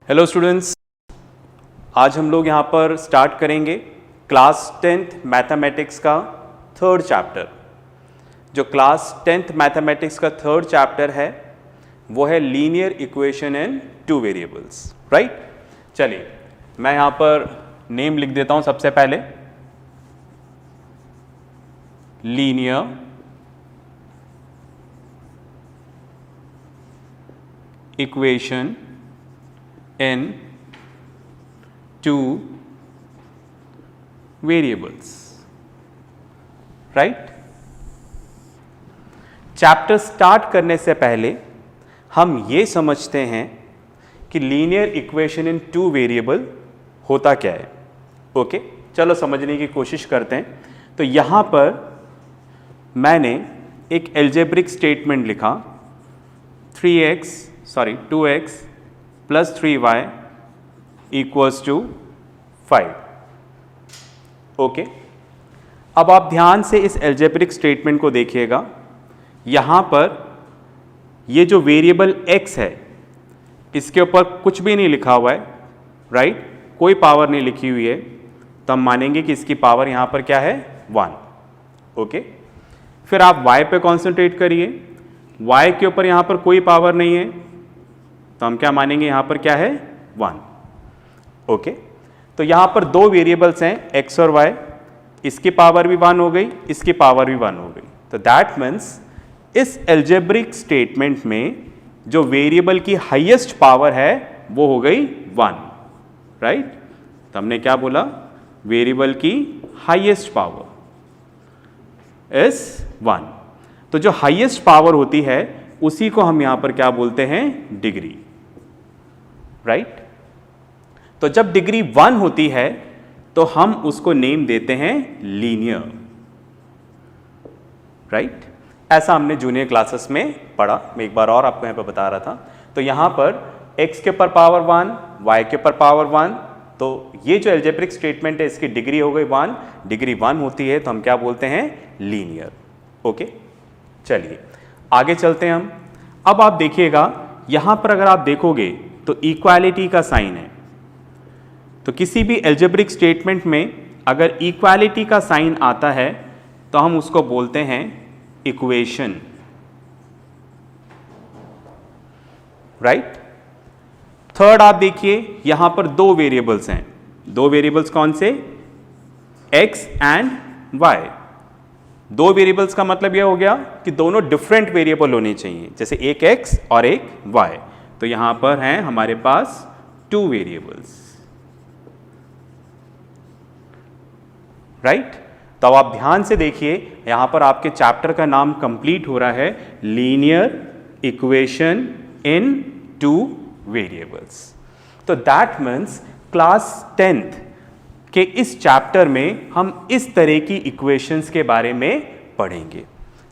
Hello students, आज हम लोग यहाँ पर स्टार्ट करेंगे क्लास 10th मैथमेटिक्स का थर्ड चैप्टर। जो क्लास 10th मैथमेटिक्स का थर्ड चैप्टर है वो है linear equation in two variables, right. चलिए मैं यहाँ पर नेम लिख देता हूँ सबसे पहले, linear equation in two variables, right? Chapter start करने से पहले हम ये समझते हैं कि linear equation in two variable होता क्या है। ओके, चलो समझने की कोशिश करते हैं। तो यहां पर मैंने एक एल्जेब्रिक स्टेटमेंट लिखा 2x plus 3y equals to 5। Okay, अब आप ध्यान से इस एल्जेब्रिक स्टेटमेंट को देखिएगा। यहाँ पर ये जो वेरिएबल x है इसके ऊपर कुछ भी नहीं लिखा हुआ है, राइट, कोई पावर नहीं लिखी हुई है, तो हम मानेंगे कि इसकी पावर यहाँ पर क्या है 1। ओके, फिर आप y पे कॉन्सेंट्रेट करिए, y के ऊपर यहाँ पर कोई पावर नहीं है, तो हम क्या मानेंगे यहाँ पर क्या है 1। ओके, तो यहाँ पर दो वेरिएबल्स हैं x और y, इसकी पावर भी 1 हो गई, इसकी पावर भी 1 हो गई। तो दैट मीन्स इस एल्जेब्रिक स्टेटमेंट में जो वेरिएबल की हाईएस्ट पावर है वो हो गई 1, राइट। तो हमने क्या बोला, वेरिएबल की हाईएस्ट पावर इज 1। तो जो हाईएस्ट पावर होती है उसी को हम यहां पर क्या बोलते हैं, डिग्री, राइट। तो जब डिग्री 1 होती है तो हम उसको नेम देते हैं लीनियर, राइट। ऐसा हमने जूनियर क्लासेस में पढ़ा, मैं एक बार और आपको यहां पर बता रहा था। तो यहां पर x के ऊपर पावर 1, y के ऊपर पावर 1, तो ये जो एल्जेब्रिक स्टेटमेंट है इसकी डिग्री हो गई 1। डिग्री 1 होती है तो हम क्या बोलते हैं, लीनियर। ओके, चलिए आगे चलते हैं हम। अब आप देखिएगा यहां पर अगर आप देखोगे तो इक्वालिटी का साइन है। तो किसी भी एल्जेब्रिक स्टेटमेंट में अगर इक्वालिटी का साइन आता है तो हम उसको बोलते हैं इक्वेशन, राइट। थर्ड आप देखिए यहां पर दो वेरिएबल्स हैं, दो वेरिएबल्स कौन से, x एंड y। दो वेरिएबल्स का मतलब यह हो गया कि दोनों डिफरेंट वेरिएबल होने चाहिए, जैसे एक x और एक y। तो यहां पर हैं हमारे पास टू वेरिएबल्स, राइट। तो अब आप ध्यान से देखिए यहां पर आपके चैप्टर का नाम कंप्लीट हो रहा है linear equation in two variables. तो दैट मीन्स क्लास 10th के इस चैप्टर में हम इस तरह की इक्वेशंस के बारे में पढ़ेंगे।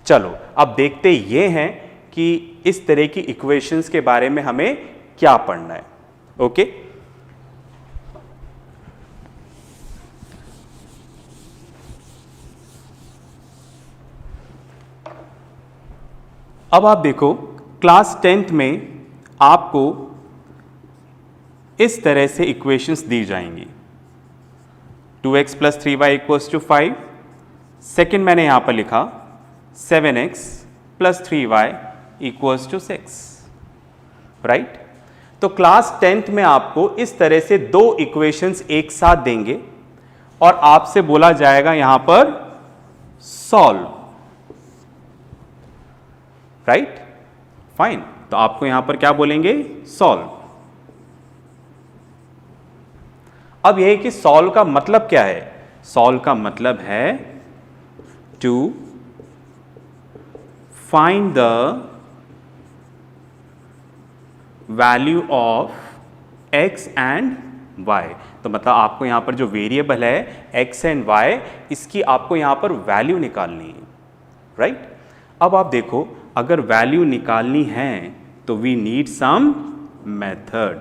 चलो अब देखते ये हैं कि इस तरह की इक्वेशंस के बारे में हमें क्या पढ़ना है। ओके, अब आप देखो क्लास 10th में आपको इस तरह से इक्वेशंस दी जाएंगी, 2x plus 3y equals to 5। Second मैंने यहां पर लिखा 7x plus 3y equals to 6, right. तो क्लास 10th में आपको इस तरह से दो इक्वेशंस एक साथ देंगे और आपसे बोला जाएगा यहां पर सॉल्व, राइट, फाइन। तो आपको यहां पर क्या बोलेंगे, सॉल्व। अब यह कि सॉल्व का मतलब क्या है, सॉल्व का मतलब है to find the value of x and y। तो मतलब आपको यहां पर जो वेरिएबल है x एंड y, इसकी आपको यहां पर वैल्यू निकालनी है, राइट। अब आप देखो अगर वैल्यू निकालनी है तो we need some method,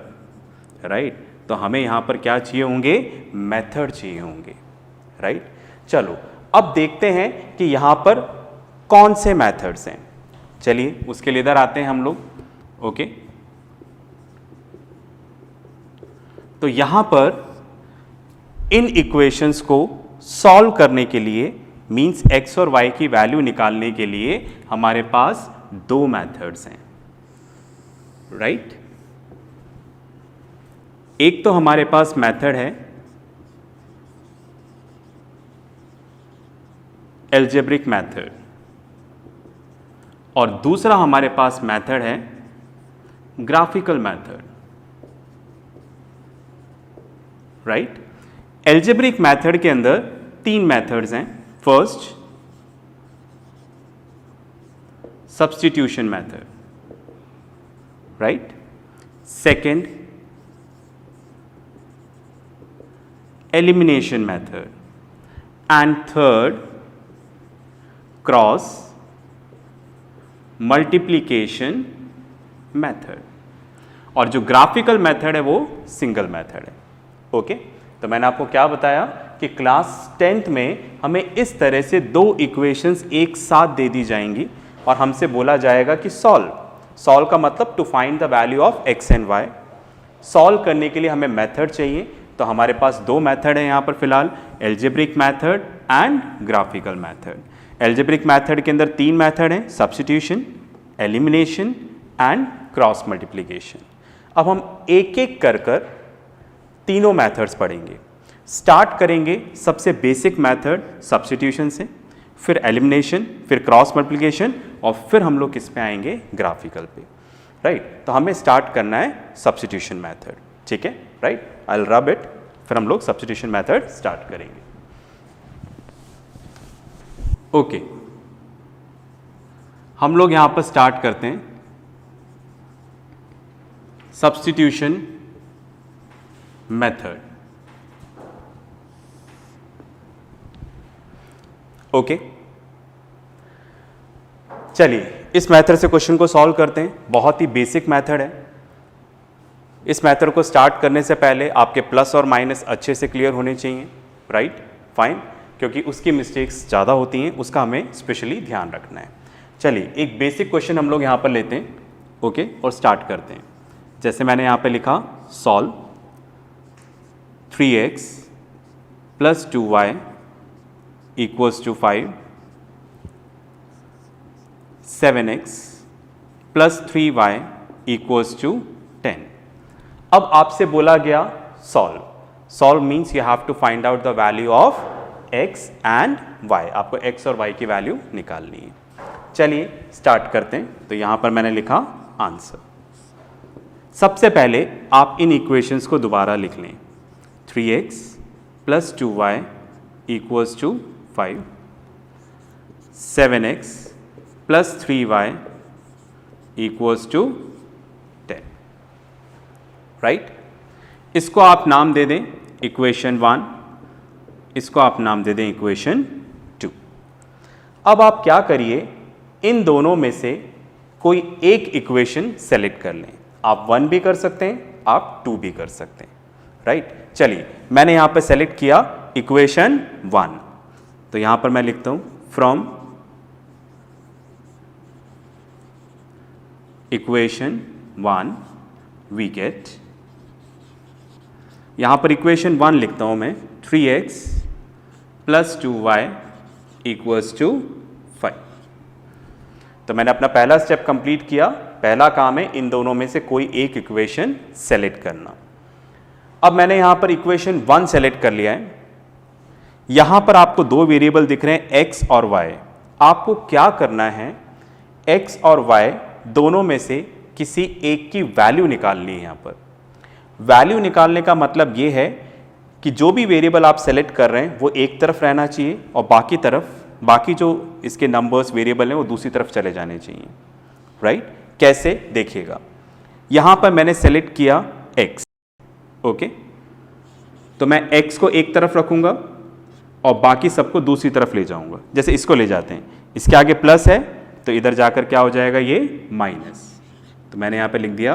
right. तो हमें यहां पर क्या चाहिए होंगे, मेथड चाहिए होंगे, राइट। चलो अब देखते हैं कि यहां पर कौन से मेथड्स हैं। चलिए उसके लिए इधर आते हैं हम लोग। ओके, तो यहां पर इन इक्वेशंस को सॉल्व करने के लिए, मींस x और y की वैल्यू निकालने के लिए हमारे पास दो मेथड्स हैं, राइट। एक तो हमारे पास मेथड है एल्जेब्रिक मेथड और दूसरा हमारे पास मेथड है graphical method, right. Algebraic method के अंदर तीन मेथड्स हैं। First, substitution method, right. Second, elimination method and third, cross multiplication method. और जो ग्राफिकल मेथड है वो सिंगल मेथड है। ओके, तो मैंने आपको क्या बताया कि क्लास 10th में हमें इस तरह से दो इक्वेशंस एक साथ दे दी जाएंगी और हमसे बोला जाएगा कि सॉल्व का मतलब to find the value of x and y। Solve करने के लिए हमें मेथड चाहिए, तो हमारे पास दो मेथड है यहाँ पर फिलहाल, algebraic method and graphical method. Algebraic method के अंदर तीन मेथड हैं, substitution, elimination and cross multiplication. अब हम एक एक कर तीनों मेथड्स पढ़ेंगे। स्टार्ट करेंगे सबसे बेसिक मेथड सब्स्टिट्यूशन से, फिर एलिमिनेशन, फिर क्रॉस मल्टीप्लिकेशन और फिर हम लोग किस पे आएंगे, ग्राफिकल पे, राइट। तो हमें स्टार्ट करना है सब्स्टिट्यूशन मेथड, ठीक है, right. I will rub it, फिर हम लोग सब्स्टिट्यूशन मेथड स्टार्ट करेंगे। ओके, हम लोग यहां पर स्टार्ट करते हैं सब्स्टिट्यूशन मेथड। ओके, चलिए इस मेथड से क्वेश्चन को सॉल्व करते हैं। बहुत ही बेसिक मेथड है। इस मेथड को स्टार्ट करने से पहले आपके प्लस और माइनस अच्छे से क्लियर होने चाहिए, राइट, फाइन, क्योंकि उसकी मिस्टेक्स ज़्यादा होती हैं, उसका हमें स्पेशली ध्यान रखना है। चलिए एक बेसिक क्वेश्चन हम लोग यहाँ पर लेते हैं, ओके, और स्टार्ट करते हैं। जैसे मैंने यहाँ पे लिखा, solve 3x plus 2y equals to 5, 7x plus 3y equals to 10। अब आपसे बोला गया solve means you have to find out the value of x and y। आपको x और y की वैल्यू निकालनी है। चलिए स्टार्ट करते हैं। तो यहां पर मैंने लिखा आंसर। सबसे पहले आप इन इक्वेशंस को दोबारा लिख लें। 3x plus 2y equals to 5, 7x plus 3y equals to 10, right. इसको आप नाम दे दें इक्वेशन 1, इसको आप नाम दे दें इक्वेशन 2। अब आप क्या करिए, इन दोनों में से कोई एक इक्वेशन सेलेक्ट कर लें। आप 1 भी कर सकते हैं, आप 2 भी कर सकते हैं, राइट। चलिए मैंने यहां पर सेलेक्ट किया इक्वेशन 1, तो यहां पर मैं लिखता हूं फ्रॉम इक्वेशन 1 वी गेट, यहां पर इक्वेशन 1 लिखता हूं मैं 3x plus 2y equals to 5। तो मैंने अपना पहला स्टेप कंप्लीट किया। पहला काम है इन दोनों में से कोई एक इक्वेशन सेलेक्ट करना। अब मैंने यहां पर इक्वेशन 1 सेलेक्ट कर लिया है। यहां पर आपको दो वेरिएबल दिख रहे हैं x और y। आपको क्या करना है, x और y दोनों में से किसी एक की वैल्यू निकालनी है। यहां पर वैल्यू निकालने का मतलब यह है कि जो भी वेरिएबल आप सेलेक्ट कर रहे हैं वो एक तरफ रहना चाहिए और बाकी जो इसके नंबर्स वेरिएबल हैं वो दूसरी तरफ चले जाने चाहिए, राइट। कैसे देखिएगा, यहां पर मैंने सेलेक्ट किया x, ओके, तो मैं x को एक तरफ रखूंगा और बाकी सबको दूसरी तरफ ले जाऊंगा। जैसे इसको ले जाते हैं, इसके आगे प्लस है तो इधर जाकर क्या हो जाएगा, ये माइनस। तो मैंने यहां पे लिख दिया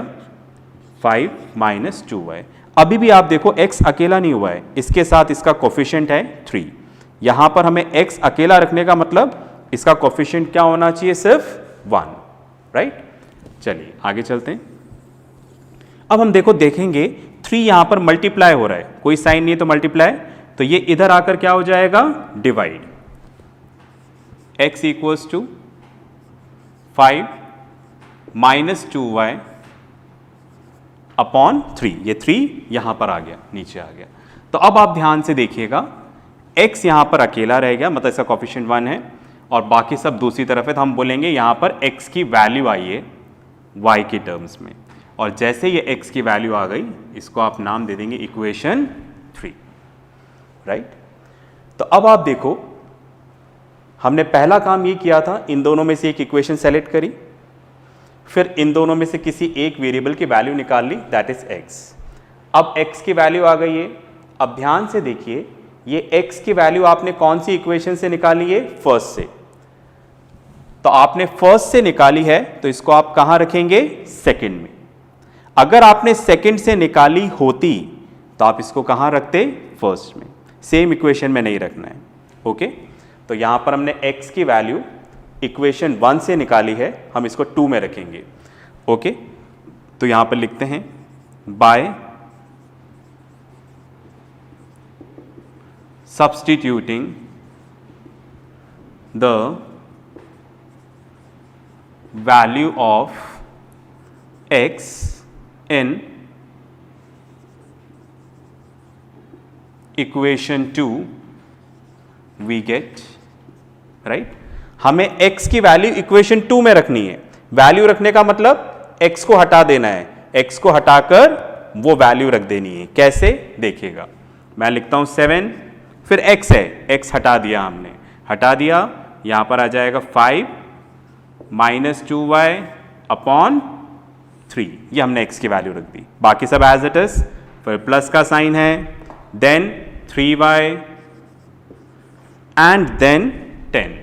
5 माइनस 2y। अभी भी आप देखो x अकेला नहीं हुआ है, इसके साथ इसका कोफिशिएंट है 3। यहां पर हमें x अकेला रखने का मतलब इसका कोफिशिएंट क्या होना चाहिए, सिर्फ 1, राइट। चलिए आगे चलते हैं। अब हम देखेंगे 3 यहां पर मल्टीप्लाई हो रहा है, कोई साइन नहीं है तो मल्टीप्लाई, तो ये इधर आकर क्या हो जाएगा, divide. x equals to 5 minus 2y upon 3, ये 3 यहां पर आ गया, नीचे आ गया। तो अब आप ध्यान से देखिएगा, x यहां पर अकेला रह गया, मतलब इसका कोफिशिएंट 1 है, और बाकी सब दूसरी तरफ है, तो हम बोलेंगे यहां पर x की वैल्यू आई है y के टर्म्स में, और जैसे ये x की वैल्यू आ गई, इसको आप नाम दे देंगे इक्वेशन 3, राइट। तो अब आप देखो, हमने पहला काम ये किया था, इन दोनों में से एक इक्वेशन सेलेक्ट करी, फिर इन दोनों में से किसी एक वेरिएबल की वैल्यू निकाल ली, दैट इज x। अब x की वैल्यू आ गई है। अब ध्यान से देखिए, ये x की वैल्यू आपने कौन सी इक्वेशन से निकाली है, फर्स्ट से। तो आपने फर्स्ट से निकाली है, तो इसको आप कहां रखेंगे, सेकंड में। अगर आपने सेकंड से निकाली होती तो आप इसको कहां रखते, फर्स्ट में। सेम इक्वेशन में नहीं रखना है, ओके। तो यहां पर हमने x की वैल्यू इक्वेशन 1 से निकाली है, हम इसको 2 में रखेंगे, ओके। तो यहां पर लिखते हैं bye substituting the value of x in equation 2 we get, right। हमें x की वैल्यू इक्वेशन 2 में रखनी है। वैल्यू रखने का मतलब x को हटा देना है, x को हटाकर वो वैल्यू रख देनी है। कैसे, देखिएगा, मैं लिखता हूं 7, फिर x है, x हटा दिया हमने, हटा दिया, यहां पर आ जाएगा 5 माइनस 2y अपॉन 3, ये हमने x की वैल्यू रख दी, बाकी सब एज इट इज। फिर प्लस का साइन है, देन 3y एंड देन 10,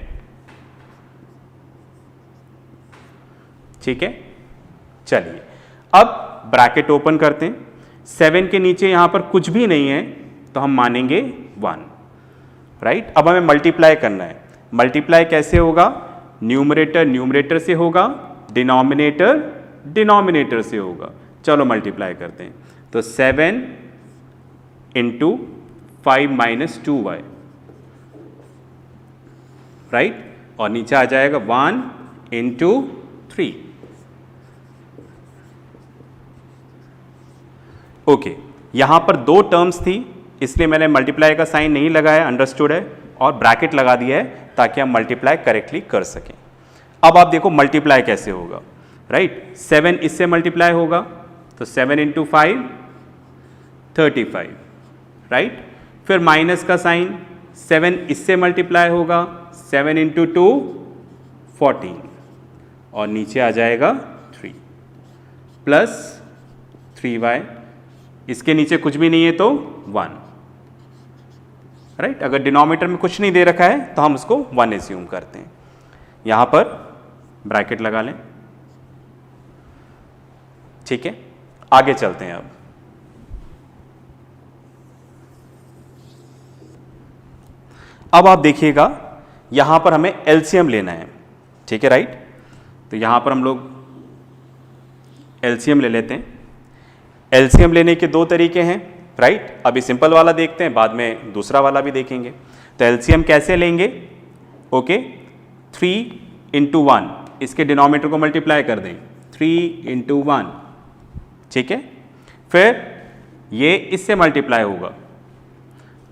ठीक है। चलिए अब ब्रैकेट ओपन करते हैं, 7 के नीचे यहां पर कुछ भी नहीं है तो हम मानेंगे 1, राइट। अब हमें मल्टीप्लाई करना है। मल्टीप्लाई कैसे होगा, न्यूमरेटर न्यूमरेटर से होगा, डिनोमिनेटर डिनोमिनेटर से होगा। चलो मल्टीप्लाई करते हैं, तो 7 इंटू 5 माइनस 2y, राइट, और नीचे आ जाएगा 1 इंटू 3, ओके। यहां पर 2 टर्म्स थी, इसलिए मैंने मल्टीप्लाई का साइन नहीं लगाया, अंडरस्टूड है, और ब्रैकेट लगा दिया है ताकि हम मल्टीप्लाई करेक्टली कर सकें। अब आप देखो मल्टीप्लाई कैसे होगा, राइट। 7 इससे मल्टीप्लाई होगा, तो 7 इंटू 5 35, राइट। फिर माइनस का साइन, 7 इससे मल्टीप्लाई होगा, 7 इंटू 2 14, और नीचे आ जाएगा 3 प्लस 3y, इसके नीचे कुछ भी नहीं है तो 1, राइट। अगर डिनोमिनेटर में कुछ नहीं दे रखा है तो हम उसको 1 एज्यूम करते हैं। यहां पर ब्रैकेट लगा लें, ठीक है। आगे चलते हैं। अब आप देखिएगा, यहां पर हमें एलसीएम लेना है, ठीक है, राइट। तो यहां पर हम लोग एलसीएम ले लेते हैं। एलसीएम लेने के 2 तरीके हैं, राइट। अभी सिंपल वाला देखते हैं, बाद में दूसरा वाला भी देखेंगे। तो एलसीएम कैसे लेंगे, ओके। 3 इंटू 1, इसके डिनोमिनेटर को मल्टीप्लाई कर दें, 3 इंटू 1, ठीक है। फिर ये इससे मल्टीप्लाई होगा,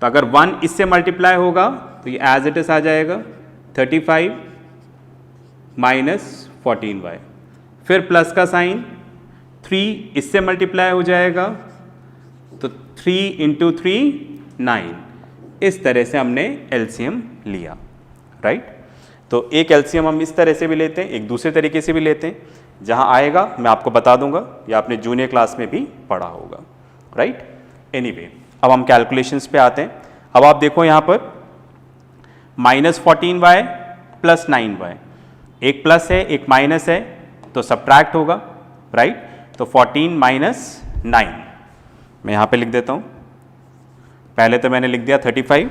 तो अगर 1 इससे मल्टीप्लाई होगा तो ये एज इट इज आ जाएगा 35 माइनस 14y, फिर प्लस का साइन, 3 इससे मल्टीप्लाई हो जाएगा, तो 3 इंटू 3 9। इस तरह से हमने एलसीएम लिया, राइट। तो एक एलसीएम हम इस तरह से भी लेते हैं, एक दूसरे तरीके से भी लेते हैं, जहां आएगा मैं आपको बता दूंगा, या आपने जूनियर क्लास में भी पढ़ा होगा, राइट। एनीवे, अब हम कैलकुलेशंस पे आते हैं। अब आप देखो यहां पर -14y प्लस 9y, एक प्लस है एक माइनस है, तो सब्ट्रैक्ट होगा, राइट। तो 14 माइनस 9 मैं यहां पे लिख देता हूं। पहले तो मैंने लिख दिया 35,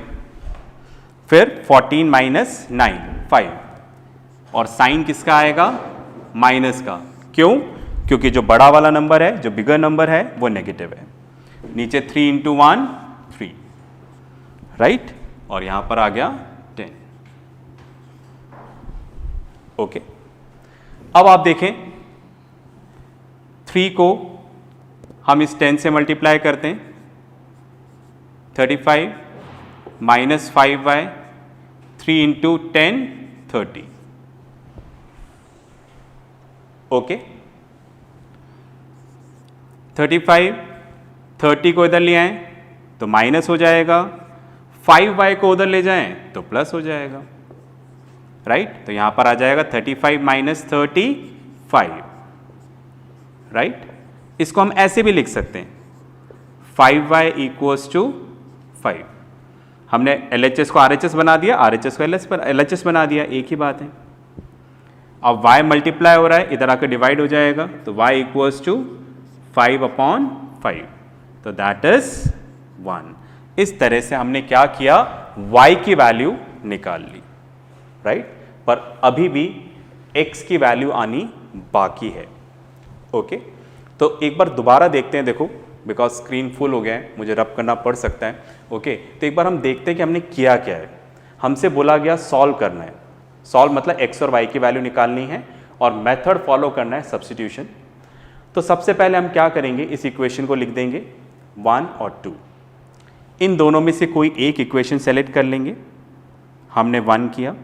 फिर 14 माइनस 9 5, और साइन किसका आएगा, माइनस का। क्यों, क्योंकि जो बड़ा वाला नंबर है, जो बिगर नंबर है, वो नेगेटिव है। नीचे 3 इंटू 1 3, राइट, और यहां पर आ गया 10। ओके, अब आप देखें 3 को हम इस 10 से मल्टीप्लाई करते हैं, 35 माइनस 5y, 3 इंटू 10 30। ओके, 35 30 को इधर ले आएं तो माइनस हो जाएगा, 5y को उधर ले जाएं तो प्लस हो जाएगा, राइट। तो यहां पर आ जाएगा 35 माइनस 35, राइट। इसको हम ऐसे भी लिख सकते हैं 5y इक्वल्स टू 5। हमने LHS को RHS बना दिया, RHS को LHS बना दिया, एक ही बात है। अब y मल्टीप्लाई हो रहा है, इधर आकर डिवाइड हो जाएगा, तो y इक्वल्स टू 5/5, तो दैट इज 1। इस तरह से हमने क्या किया, y की वैल्यू निकाल ली, राइट। पर अभी भी x की वैल्यू आनी बाकी है। ओके, तो एक बार दोबारा देखते हैं, देखो बिकॉज स्क्रीन फुल हो गया है, मुझे रब करना पड़ सकता है। ओके, तो एक बार हम देखते हैं कि हमने किया क्या है। हमसे बोला गया सॉल्व करना है, सॉल्व मतलब x और y की वैल्यू निकालनी है, और मेथड फॉलो करना है सब्स्टिट्यूशन। तो सबसे पहले हम क्या करेंगे, इस इक्वेशन को लिख देंगे 1 और 2। इन दोनों में से कोई एक इक्वेशन सेलेक्ट कर लेंगे। हमने 1 किया,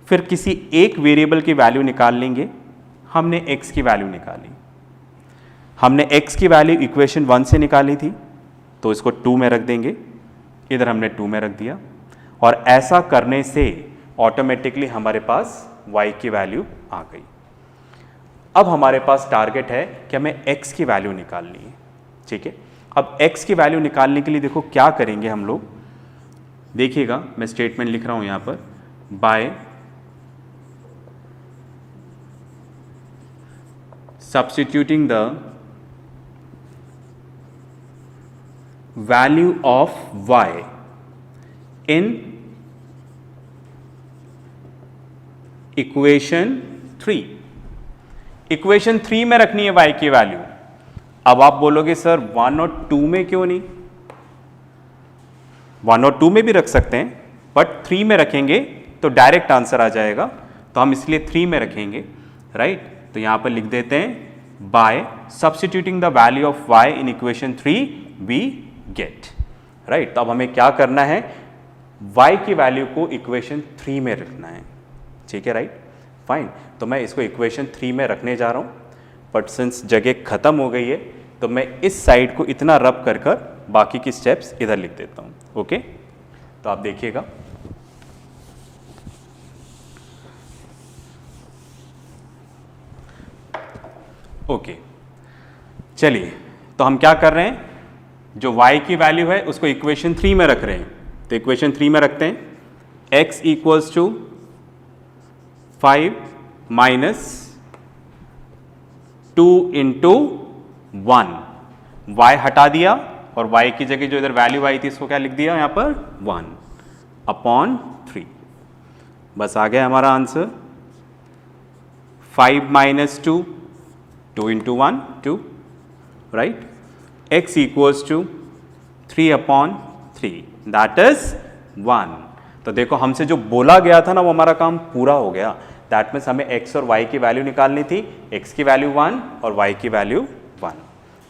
फिर किसी एक वेरिएबल की वैल्यू निकाल लेंगे। हमने x की वैल्यू निकाली, हमने x की वैल्यू इक्वेशन 1 से निकाली थी, तो इसको 2 में रख देंगे, इधर हमने 2 में रख दिया, और ऐसा करने से ऑटोमेटिकली हमारे पास y की वैल्यू आ गई। अब हमारे पास टारगेट है कि हमें x की वैल्यू निकालनी है, ठीक है। अब x की वैल्यू निकालने के लिए देखो क्या करेंगे हम लोग, देखिएगा मैं स्टेटमेंट लिख रहा हूं यहां पर, by substituting the value of y in equation 3। Equation 3 में रखनी है y की वैल्यू। अब आप बोलोगे सर 1 और 2 में क्यों नहीं? 1 और 2 में भी रख सकते हैं, बट 3 में रखेंगे तो डायरेक्ट आंसर आ जाएगा, तो हम इसलिए 3 में रखेंगे, राइट। तो यहां पर लिख देते हैं by substituting the value of y in equation 3 we get, right. तो अब हमें क्या करना है, y की वैल्यू को इक्वेशन 3 में रखना है, ठीक है, राइट, फाइन। तो मैं इसको इक्वेशन 3 में रखने जा रहा हूं, बट सिंस जगह खत्म हो गई है तो मैं इस साइड को इतना रब कर कर बाकी की स्टेप्स इधर लिख देता हूं। ओके, तो आप देखिएगा, ओके चलिए, तो हम क्या कर रहे हैं, जो y की वैल्यू है उसको इक्वेशन 3 में रख रहे हैं, तो इक्वेशन 3 में रखते हैं x equals to 5 minus 2 into 1, y हटा दिया और y की जगह जो इधर वैल्यू आई थी इसको क्या लिख दिया यहां पर 1/3, बस आ गया हमारा answer. 5 minus 2, 2 into 1 2, right. x equals to 3/3, that is 1। तो देखो हमसे जो बोला गया था ना वो हमारा काम पूरा हो गया। दैट मीन्स हमें x और y की वैल्यू निकालनी थी, x की वैल्यू 1 और y की वैल्यू 1।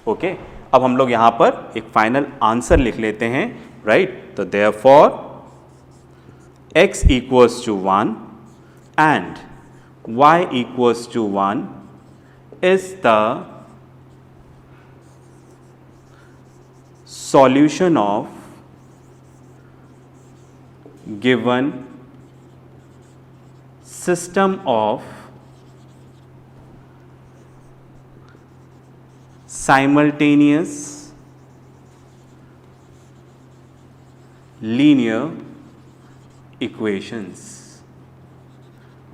ओके, अब हम लोग यहां पर एक फाइनल आंसर लिख लेते हैं, राइट। तो therefore x equals to 1 and y equals to 1 is the solution of given system of simultaneous linear equations,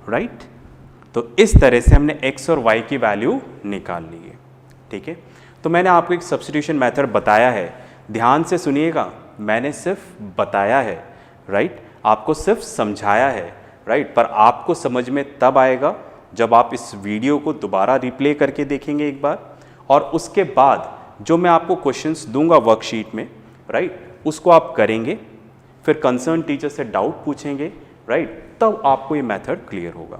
right? तो इस तरह से हमने x और y की वैल्यू निकाल ली है, ठीक है। तो मैंने आपको एक सब्स्टिट्यूशन मेथड बताया है, ध्यान से सुनिएगा, मैंने सिर्फ बताया है, राइट, आपको सिर्फ समझाया है, राइट, पर आपको समझ में तब आएगा जब आप इस वीडियो को दोबारा रिप्ले करके देखेंगे एक बार, और उसके बाद जो मैं आपको क्वेश्चंस दूंगा वर्कशीट में, राइट, उसको आप करेंगे, फिर कंसर्न टीचर से डाउट पूछेंगे, राइट, तब आपको ये मेथड क्लियर होगा।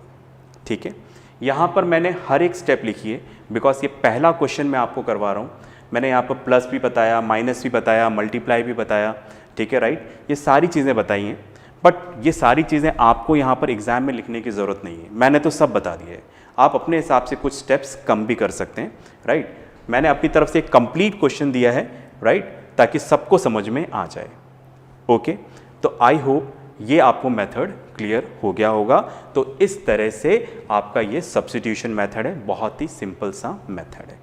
ठीक है, यहाँ पर मैंने हर एक स्टेप लिखी है बिकॉज ये पहला क्वेश्चन मैं आपको करवा रहा हूँ। मैंने यहाँ पर प्लस भी बताया, माइनस भी बताया, मल्टीप्लाई भी बताया, ठीक है, राइट, ये सारी चीज़ें बताई हैं, बट ये सारी चीज़ें आपको यहाँ पर एग्जाम में लिखने की ज़रूरत नहीं है, मैंने तो सब बता दिया है। आप अपने हिसाब से कुछ स्टेप्स कम भी कर सकते हैं, राइट। मैंने अपनी तरफ से एक कंप्लीट क्वेश्चन दिया है, राइट, ताकि सबको समझ में आ जाए। ओके, तो आई होप ये आपको मेथड क्लियर हो गया होगा। तो इस तरह से आपका ये सब्स्टिट्यूशन मेथड है, बहुत ही सिंपल सा मेथड है,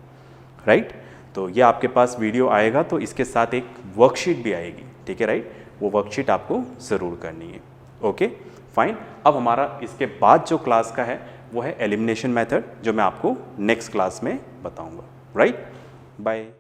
राइट। तो ये आपके पास वीडियो आएगा तो इसके साथ एक वर्कशीट भी आएगी, ठीक है, राइट, वो वर्कशीट आपको ज़रूर करनी है। ओके फाइन, अब हमारा इसके बाद जो क्लास का है वो है एलिमिनेशन मेथड, जो मैं आपको नेक्स्ट क्लास में बताऊंगा, राइट। बाय।